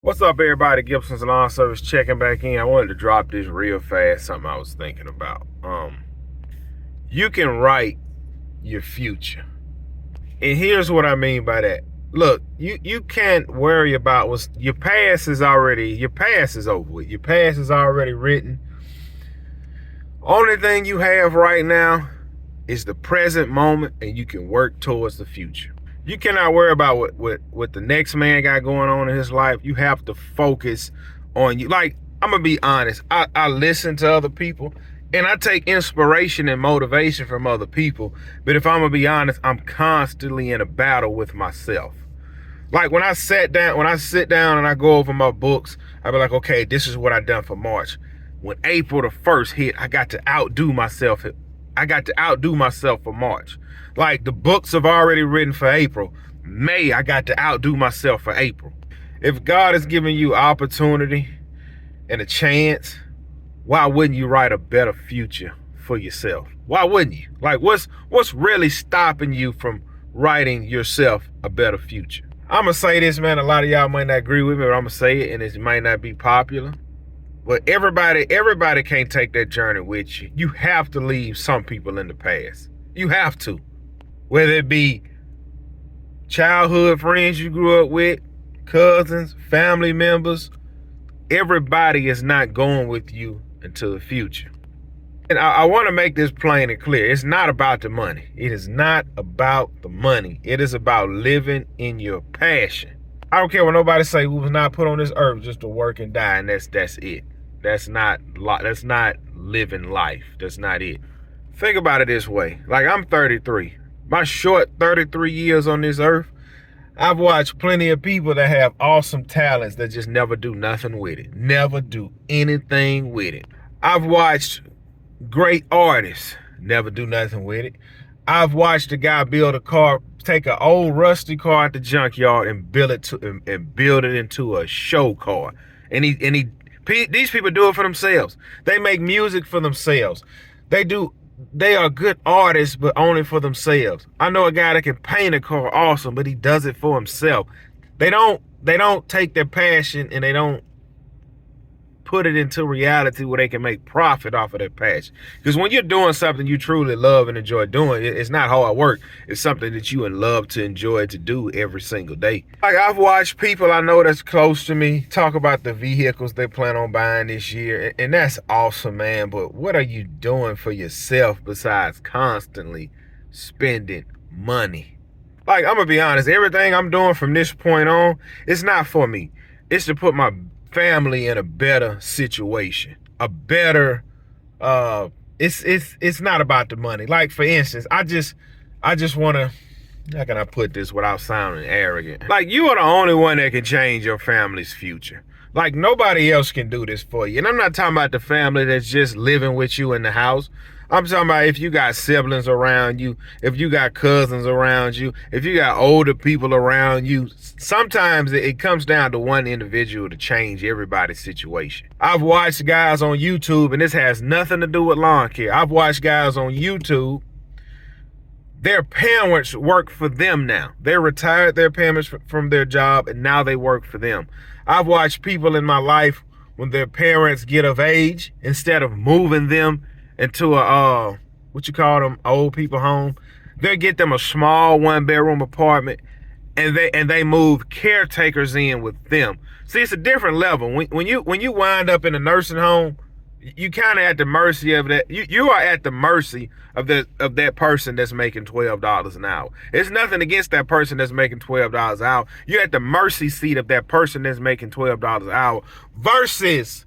What's up, everybody? Gibson's Lawn Service checking back in. I wanted to drop this real fast, something I was thinking about. You can write your future. And here's what I mean by that. Look, you can't worry about what's your past is over with. Your past is already written. Only thing you have right now is the present moment, and you can work towards the future. You cannot worry about what the next man got going on in his life. You have to focus on you. Like, I'm gonna be honest, I listen to other people and I take inspiration and motivation from other people, but if I'm gonna be honest, I'm constantly in a battle with myself. Like when I sit down and I go over my books, I be like, okay, this is what I done for March. When April the 1st hit, I got to outdo myself for March. Like, the books have already written for April. May, I got to outdo myself for April. If God is giving you opportunity and a chance, why wouldn't you write a better future for yourself? Why wouldn't you? Like, what's really stopping you from writing yourself a better future? I'm gonna say this, man. A lot of y'all might not agree with me, but I'm gonna say it, and it might not be popular. But everybody can't take that journey with you. You have to leave some people in the past. You have to. Whether it be childhood friends you grew up with, cousins, family members, everybody is not going with you into the future. And I want to make this plain and clear. It's not about the money. It is not about the money. It is about living in your passion. I don't care what nobody say. We was not put on this earth just to work and die, and that's it. That's not living life. That's not it. Think about it this way. Like, I'm 33. My short 33 years on this earth, I've watched plenty of people that have awesome talents that just never do nothing with it. Never do anything with it. I've watched great artists never do nothing with it. I've watched a guy build a car, take an old rusty car at the junkyard and build it into a show car. And these people do it for themselves. They make music for themselves. They are good artists, but only for themselves. I know a guy that can paint a car awesome, but he does it for himself. They don't take their passion and they don't put it into reality where they can make profit off of their passion. Because when you're doing something you truly love and enjoy doing, it's not hard work. It's something that you love to enjoy to do every single day. Like, I've watched people I know that's close to me talk about the vehicles they plan on buying this year. And that's awesome, man. But what are you doing for yourself besides constantly spending money? Like, I'm gonna be honest, everything I'm doing from this point on, it's not for me. It's to put my family in a better situation, a better it's not about the money. Like, for instance, I just want to, how can I put this without sounding arrogant? Like, you are the only one that can change your family's future. Like, nobody else can do this for you. And I'm not talking about the family that's just living with you in the house. I'm talking about if you got siblings around you, if you got cousins around you, if you got older people around you. Sometimes it comes down to one individual to change everybody's situation. I've watched guys on YouTube, and this has nothing to do with lawn care. I've watched guys on YouTube, their parents work for them now. They retired their parents from their job, and now they work for them. I've watched people in my life, when their parents get of age, instead of moving them into a old people home, they get them a small 1-bedroom apartment, and they move caretakers in with them. See, it's a different level. When you wind up in a nursing home, you kind of at the mercy of that. You are at the mercy of that person that's making $12 an hour. It's nothing against that person that's making $12 an hour. You're at the mercy seat of that person that's making $12 an hour. Versus,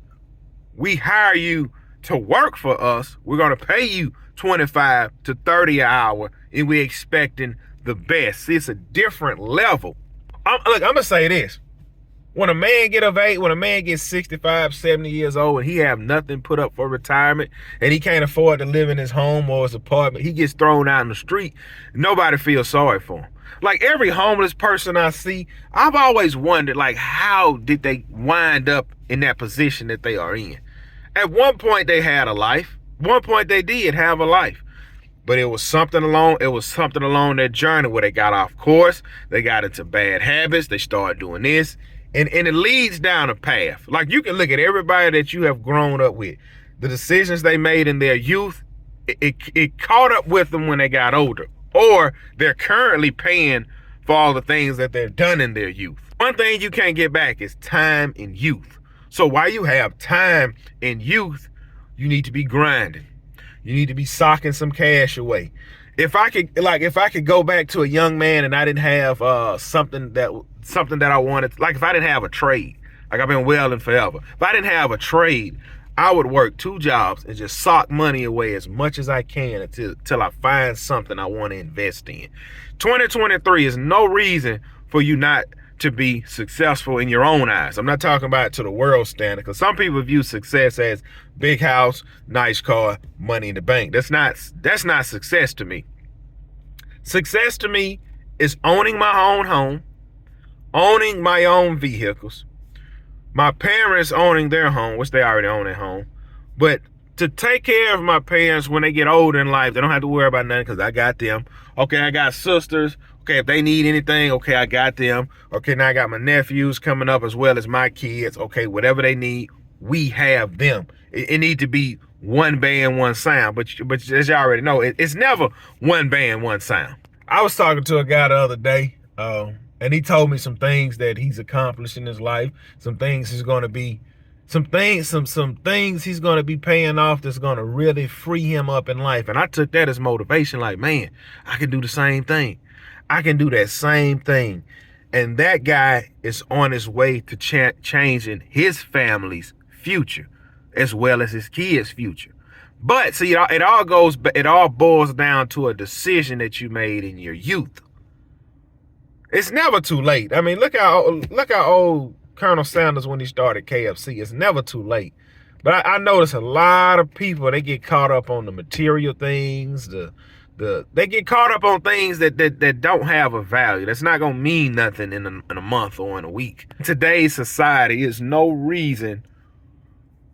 we hire you to work for us. We're gonna pay you $25 to $30 an hour, and we're expecting the best. See, it's a different level. I'm gonna say this. When a man gets 65, 70 years old and he have nothing put up for retirement and he can't afford to live in his home or his apartment, he gets thrown out in the street, nobody feels sorry for him. Like, every homeless person I see, I've always wondered, like, how did they wind up in that position that they are in? At one point they had a life. One point they did have a life. But it was something along their journey where they got off course, they got into bad habits, they started doing this, And it leads down a path. Like, you can look at everybody that you have grown up with. The decisions they made in their youth, it caught up with them when they got older. Or they're currently paying for all the things that they've done in their youth. One thing you can't get back is time in youth. So while you have time in youth, you need to be grinding. You need to be socking some cash away. If I could go back to a young man and I didn't have something that I wanted, like if I didn't have a trade, like I've been welding forever. If I didn't have a trade, I would work 2 jobs and just sock money away as much as I can until I find something I want to invest in. 2023 is no reason for you not to be successful in your own eyes. I'm not talking about to the world standard, because some people view success as big house, nice car, money in the bank. That's not success to me. Success to me is owning my own home, owning my own vehicles, my parents owning their home, which they already own their home, but to take care of my parents when they get older in life. They don't have to worry about nothing because I got them. Okay, I got sisters. Okay, if they need anything, okay, I got them. Okay, now I got my nephews coming up as well as my kids. Okay, whatever they need, we have them. It need to be one band, one sound. But as you already know, it's never one band, one sound. I was talking to a guy the other day, and he told me some things that he's accomplished in his life, some things he's going to be, some things he's going to be paying off that's going to really free him up in life. And I took that as motivation, like, man, I can do the same thing. I can do that same thing. And that guy is on his way to changing his family's future as well as his kids' future. But see, it all boils down to a decision that you made in your youth. It's never too late. I mean, look how old Colonel Sanders when he started KFC. It's never too late. But I notice a lot of people, they get caught up on the material things, they get caught up on things that don't have a value. That's not gonna mean nothing in a month or in a week. In today's society, is no reason.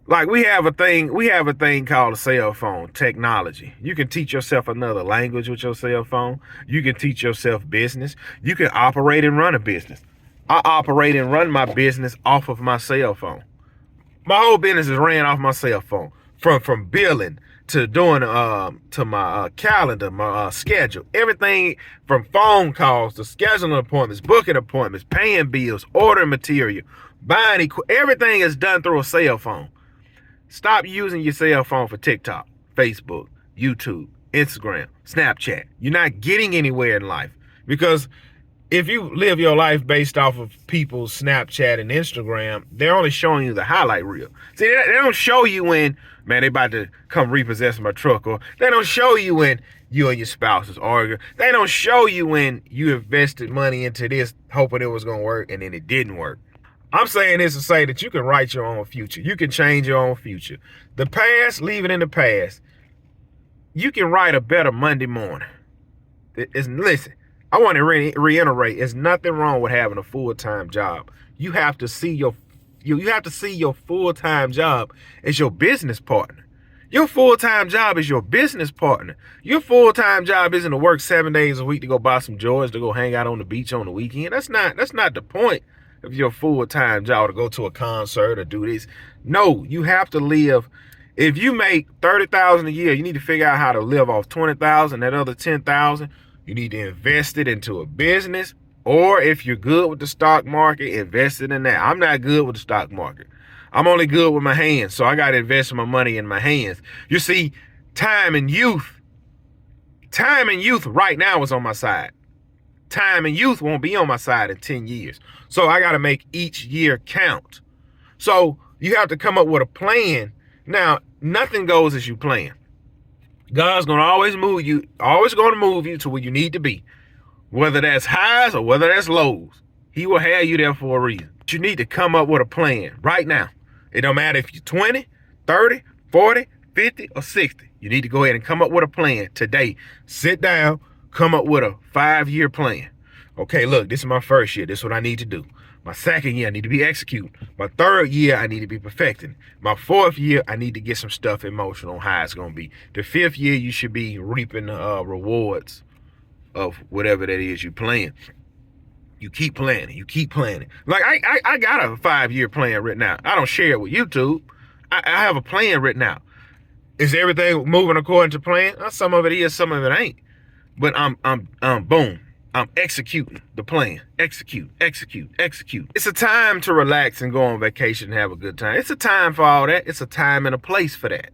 Like, we have a thing called a cell phone, technology. You can teach yourself another language with your cell phone. You can teach yourself business. You can operate and run a business. I operate and run my business off of my cell phone. My whole business is ran off my cell phone. From billing to doing to my calendar, my schedule. Everything from phone calls to scheduling appointments, booking appointments, paying bills, ordering material, buying everything is done through a cell phone. Stop using your cell phone for TikTok, Facebook, YouTube, Instagram, Snapchat. You're not getting anywhere in life, because if you live your life based off of people's Snapchat and Instagram, they're only showing you the highlight reel. See, they don't show you when, man, they about to come repossess my truck, or they don't show you when you and your spouse is arguing. They don't show you when you invested money into this hoping it was going to work and then it didn't work. I'm saying this to say that you can write your own future. You can change your own future. The past, leave it in the past. You can write a better Monday morning. Listen, I want to reiterate, there's nothing wrong with having a full-time job. You have to see your full-time job as your business partner. Your full-time job is your business partner. Your full-time job isn't to work 7 days a week to go buy some joys, to go hang out on the beach on the weekend. That's not the point of your full-time job, to go to a concert or do this. No, you have to live. If you make $30,000 a year, you need to figure out how to live off $20,000. That other $10,000, you need to invest it into a business. Or if you're good with the stock market, invest it in that. I'm not good with the stock market. I'm only good with my hands, so I got to invest my money in my hands. You see, time and youth right now is on my side. Time and youth won't be on my side in 10 years. So I got to make each year count. So you have to come up with a plan. Now, nothing goes as you plan. God's going to always move you to where you need to be. Whether that's highs or whether that's lows, he will have you there for a reason. But you need to come up with a plan right now. It don't matter if you're 20, 30, 40, 50, or 60. You need to go ahead and come up with a plan today. Sit down, come up with a 5-year plan. Okay, look, this is my first year. This is what I need to do. My second year, I need to be executing. My third year, I need to be perfecting. My fourth year, I need to get some stuff in motion on how it's going to be. The fifth year, you should be reaping the rewards of whatever that is you plan. You keep planning. You keep planning. Like I got a 5-year plan written out. I don't share it with YouTube. I have a plan written out. Is everything moving according to plan? Some of it is, some of it ain't. But boom. I'm executing the plan. Execute. It's a time to relax and go on vacation and have a good time. It's a time for all that. It's a time and a place for that.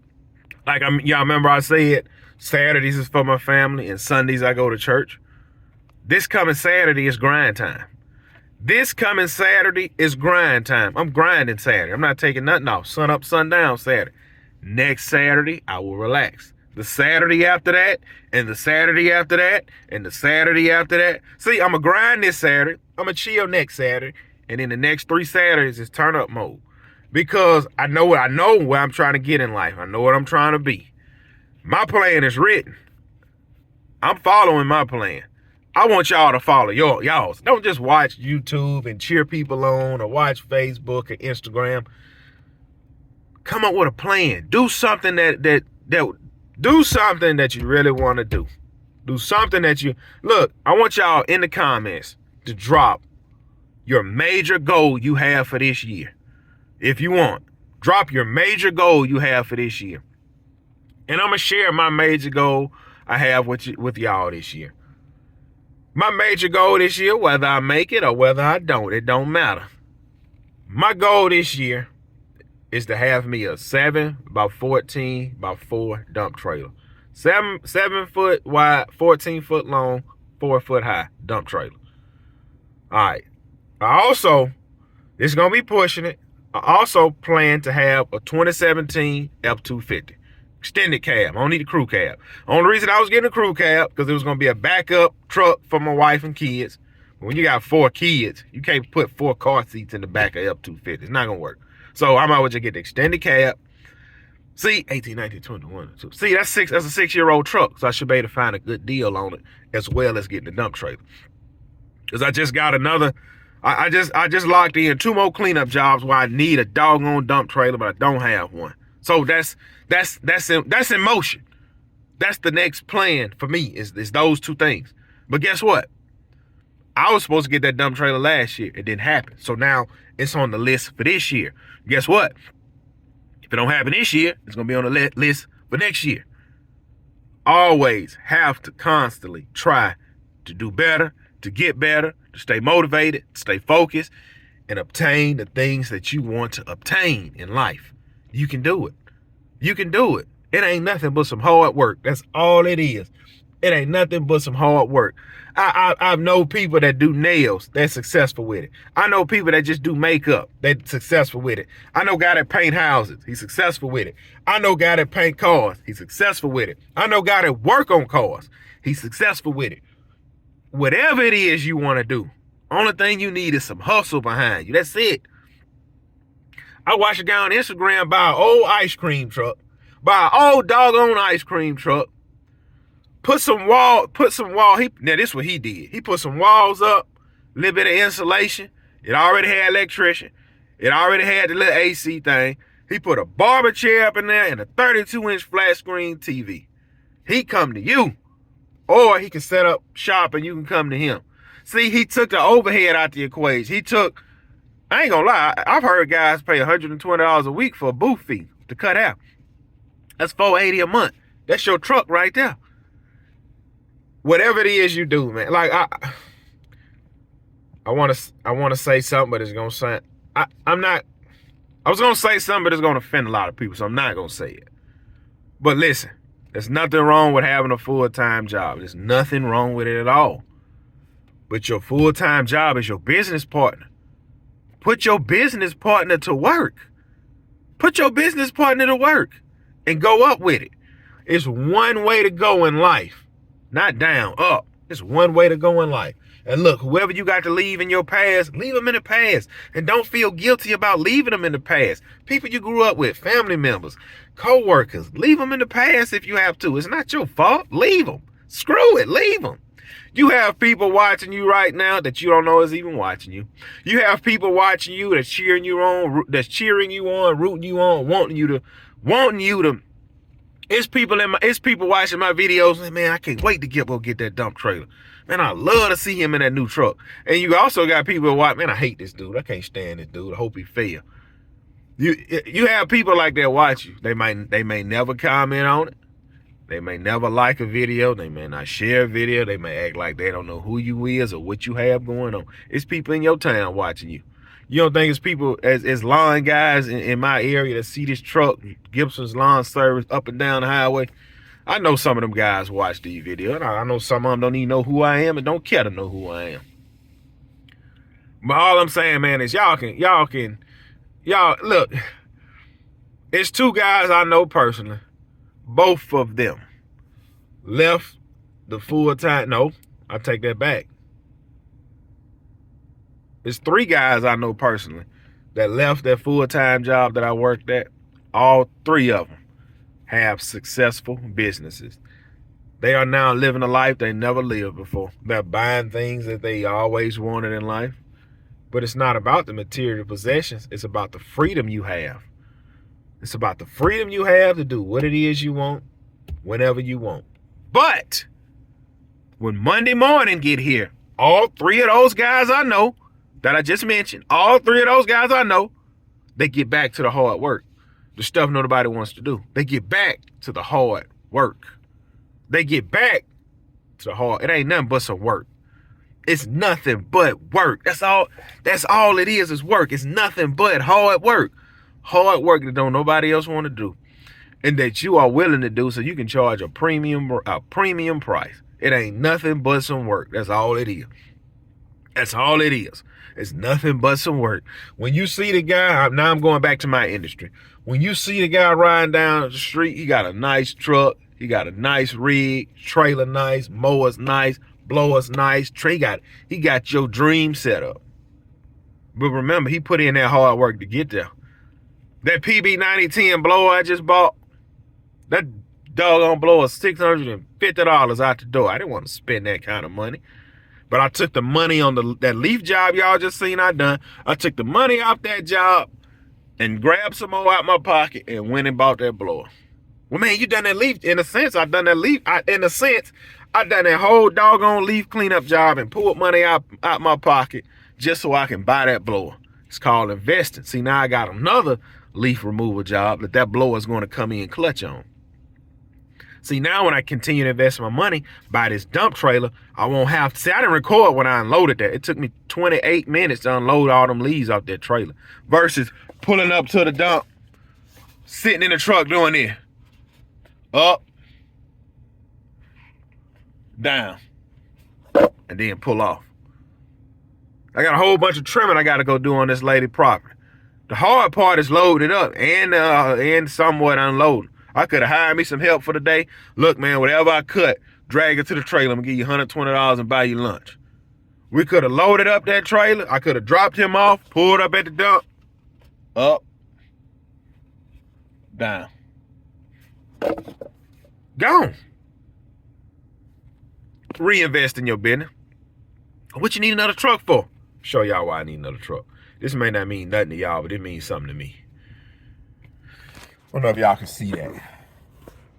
Like y'all remember I said Saturdays is for my family and Sundays I go to church. This coming Saturday is grind time. This coming Saturday is grind time. I'm grinding Saturday. I'm not taking nothing off. Sun up, sun down Saturday. Next Saturday, I will relax. The Saturday after that, and the Saturday after that, and the Saturday after that. See, I'm going to grind this Saturday. I'm going to chill next Saturday. And then the next 3 Saturdays is turn up mode. Because I know where I'm trying to get in life. I know what I'm trying to be. My plan is written. I'm following my plan. I want y'all to follow y'all's. Don't just watch YouTube and cheer people on or watch Facebook or Instagram. Come up with a plan. Do something do something that you really want to do. Do something that look, I want y'all in the comments to drop your major goal you have for this year. If you want, drop your major goal you have for this year. And I'm going to share my major goal I have with y'all this year. My major goal this year, whether I make it or whether I don't, it don't matter. My goal this year is to have me a 7x14 by 4 dump trailer. 7 foot wide, 14 foot long, 4 foot high dump trailer. All right. This is going to be pushing it. I also plan to have a 2017 F-250. Extended cab. I don't need a crew cab. Only reason I was getting a crew cab because it was going to be a backup truck for my wife and kids. When you got 4 kids, you can't put 4 car seats in the back of F-250. It's not going to work. So I might as well just get the extended cab. See, 18, 19, 21. See, that's a 6-year-old truck. So I should be able to find a good deal on it as well as getting the dump trailer. Because I just got another, I just locked in 2 more cleanup jobs where I need a doggone dump trailer, but I don't have one. So that's in motion. That's the next plan for me is those 2 things. But guess what? I was supposed to get that dump trailer last year. It didn't happen. So now it's on the list for this year. Guess what? If it don't happen this year, it's going to be on the list for next year. Always have to constantly try to do better, to get better, to stay motivated, to stay focused, and obtain the things that you want to obtain in life. You can do it. You can do it. It ain't nothing but some hard work. That's all it is. It ain't nothing but some hard work. I know people that do nails, they're successful with it. I know people that just do makeup, they're successful with it. I know a guy that paint houses, he's successful with it. I know a guy that paint cars, he's successful with it. I know a guy that work on cars, he's successful with it. Whatever it is you want to do, only thing you need is some hustle behind you. That's it. I watched a guy on Instagram buy an old ice cream truck, buy an old doggone ice cream truck, put some wall, now this is what he did. He put some walls up, a little bit of insulation. It already had electrician. It already had the little AC thing. He put a barber chair up in there and a 32-inch flat screen TV. He come to you, or he can set up shop and you can come to him. See, he took the overhead out the equation. I ain't gonna lie, I've heard guys pay $120 a week for a booth fee to cut out. That's $480 a month. That's your truck right there. Whatever it is you do, man. Like I want to say something, but it's gonna sound. I was gonna say something, but it's gonna offend a lot of people, so I'm not gonna say it. But listen, there's nothing wrong with having a full-time job. There's nothing wrong with it at all. But your full-time job is your business partner. Put your business partner to work. Put your business partner to work and go up with it. It's one way to go in life. Not down, up. It's one way to go in life. And look, whoever you got to leave in your past, leave them in the past. And don't feel guilty about leaving them in the past. People you grew up with, family members, co-workers, leave them in the past if you have to. It's not your fault. Leave them. Screw it. Leave them. You have people watching you right now that you don't know is even watching you. You have people watching you that's cheering you on, rooting you on, wanting you to. It's people watching my videos. Man, I can't wait to go get that dump trailer. Man, I love to see him in that new truck. And you also got people who watch, man, I hate this dude. I can't stand this dude. I hope he fail. You have people like that watch you. They may never comment on it. They may never like a video. They may not share a video. They may act like they don't know who you is or what you have going on. It's people in your town watching you. You don't think it's people as lawn guys in my area that see this truck, Gibson's Lawn Service, up and down the highway? I know some of them guys watch these videos. And I know some of them don't even know who I am and don't care to know who I am. But all I'm saying, man, is y'all look. It's two guys I know personally. Both of them left the full-time. No, I take that back. It's three guys I know personally that left their full-time job that I worked at. All three of them have successful businesses. They are now living a life they never lived before. They're buying things that they always wanted in life. But it's not about the material possessions. It's about the freedom you have. It's about the freedom you have to do what it is you want, whenever you want. But when Monday morning get here, all three of those guys I know that I just mentioned, all three of those guys I know, they get back to the hard work. The stuff nobody wants to do. They get back to the hard work. They get back to the hard. It ain't nothing but some work. It's nothing but work. That's all it is work. It's nothing but hard work. Hard work that don't nobody else want to do, and that you are willing to do so you can charge a premium price. It ain't nothing but some work. That's all it is. That's all it is. It's nothing but some work. When you see the guy, now I'm going back to my industry. When you see the guy riding down the street, he got a nice truck, he got a nice rig, trailer nice, mowers nice, blowers nice. He got your dream set up. But remember, he put in that hard work to get there. That PB9010 blower I just bought, that doggone blower $650 out the door. I didn't want to spend that kind of money. But I took the money on that leaf job y'all just seen I done. I took the money off that job and grabbed some more out my pocket and went and bought that blower. Well, man, you done that leaf. In a sense, I done that leaf. I done that whole doggone leaf cleanup job and pulled money out my pocket just so I can buy that blower. It's called investing. See, now I got another leaf removal job that blower is going to come in clutch on. See, now when I continue to invest my money, buy this dump trailer, I won't have to. See, I didn't record when I unloaded that. It took me 28 minutes to unload all them leaves off that trailer versus pulling up to the dump, sitting in the truck doing this. Up, down, and then pull off. I got a whole bunch of trimming I got to go do on this lady property. The hard part is loaded up and somewhat unloaded. I could have hired me some help for the day. Look, man, whatever I cut, drag it to the trailer. I'm going to give you $120 and buy you lunch. We could have loaded up that trailer. I could have dropped him off, pulled up at the dump. Up, down. Gone. Reinvest in your business. What you need another truck for? Show y'all why I need another truck. This may not mean nothing to y'all, but it means something to me. I don't know if y'all can see that.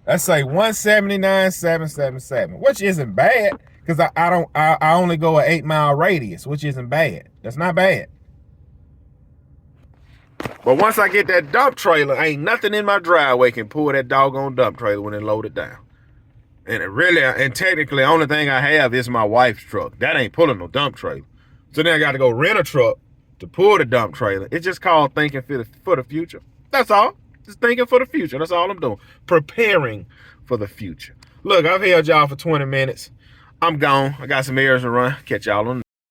Let's say 179,777, which isn't bad, because I only go an 8-mile radius, which isn't bad. That's not bad. But once I get that dump trailer, ain't nothing in my driveway can pull that doggone dump trailer when it loaded down. And technically, the only thing I have is my wife's truck. That ain't pulling no dump trailer. So then I got to go rent a truck to pull the dump trailer. It's just called thinking for the future. That's all. Just thinking for the future. That's all I'm doing. Preparing for the future. Look, I've held y'all for 20 minutes. I'm gone. I got some errands to run. Catch y'all on